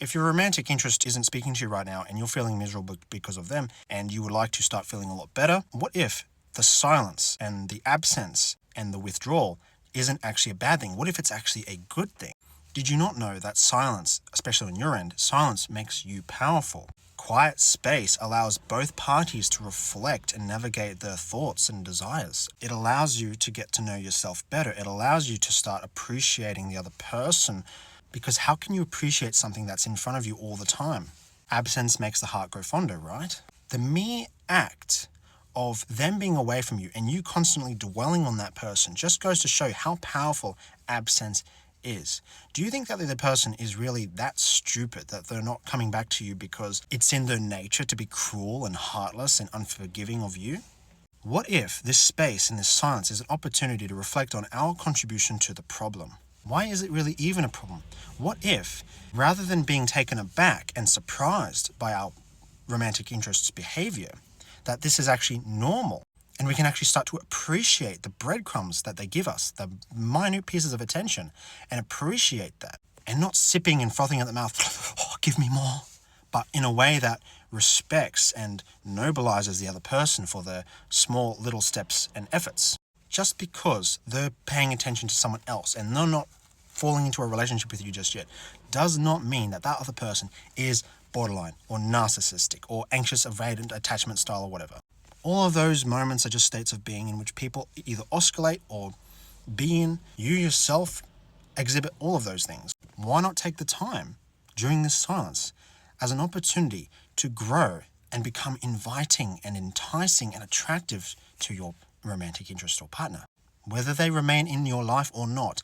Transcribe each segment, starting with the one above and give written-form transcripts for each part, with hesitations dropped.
If your romantic interest isn't speaking to you right now and you're feeling miserable because of them and you would like to start feeling a lot better, what if the silence and the absence and the withdrawal isn't actually a bad thing? What if it's actually a good thing? Did you not know that silence, especially on your end, silence makes you powerful? Quiet space allows both parties to reflect and navigate their thoughts and desires. It allows you to get to know yourself better. It allows you to start appreciating the other person, because how can you appreciate something that's in front of you all the time? Absence makes the heart grow fonder, right? The mere act of them being away from you and you constantly dwelling on that person just goes to show how powerful absence is. Do you think that the other person is really that stupid that they're not coming back to you because it's in their nature to be cruel and heartless and unforgiving of you? What if this space and this silence is an opportunity to reflect on our contribution to the problem? Why is it really even a problem? What if, rather than being taken aback and surprised by our romantic interest's behavior, that this is actually normal and we can actually start to appreciate the breadcrumbs that they give us, the minute pieces of attention, and appreciate that, and not sipping and frothing at the mouth, oh, give me more, but in a way that respects and nobilizes the other person for their small little steps and efforts. Just because they're paying attention to someone else and they're not falling into a relationship with you just yet does not mean that that other person is borderline or narcissistic or anxious avoidant attachment style or whatever. All of those moments are just states of being in which people either oscillate or be in. You yourself exhibit all of those things. Why not take the time during this silence as an opportunity to grow and become inviting and enticing and attractive to your romantic interest or partner? Whether they remain in your life or not,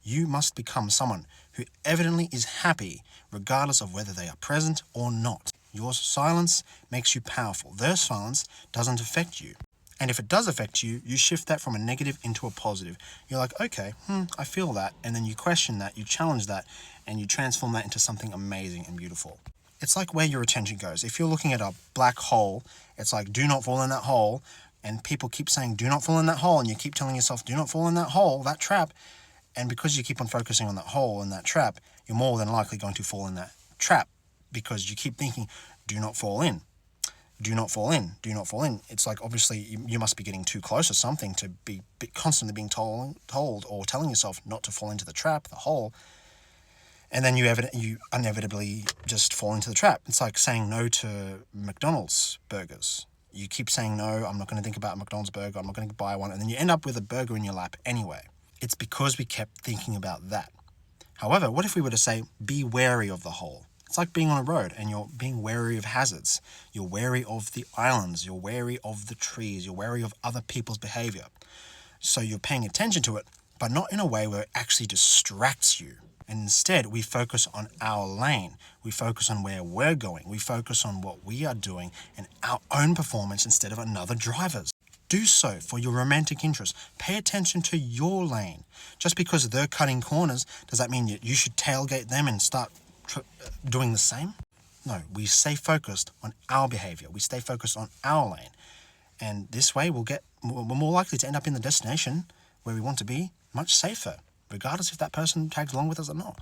you must become someone who evidently is happy regardless of whether they are present or not. Your silence makes you powerful. Their silence doesn't affect you. And if it does affect you, you shift that from a negative into a positive. You're like, okay, I feel that. And then you question that, you challenge that, and you transform that into something amazing and beautiful. It's like where your attention goes. If you're looking at a black hole, it's like, do not fall in that hole. And people keep saying, do not fall in that hole. And you keep telling yourself, do not fall in that hole, that trap. And because you keep on focusing on that hole and that trap, you're more than likely going to fall in that trap because you keep thinking, do not fall in, do not fall in, do not fall in. It's like, obviously, you must be getting too close or something to be constantly being told or telling yourself not to fall into the trap, the hole. And then you inevitably just fall into the trap. It's like saying no to McDonald's burgers. You keep saying, no, I'm not going to think about a McDonald's burger, I'm not going to buy one. And then you end up with a burger in your lap anyway. It's because we kept thinking about that. However, what if we were to say, be wary of the hole? It's like being on a road and you're being wary of hazards. You're wary of the islands. You're wary of the trees. You're wary of other people's behavior. So you're paying attention to it, but not in a way where it actually distracts you. And instead, we focus on our lane. We focus on where we're going. We focus on what we are doing and our own performance instead of another driver's. Do so for your romantic interest. Pay attention to your lane. Just because they're cutting corners, does that mean you should tailgate them and start doing the same? No, we stay focused on our behavior. We stay focused on our lane. And this way we're more likely to end up in the destination where we want to be much safer, regardless if that person tags along with us or not.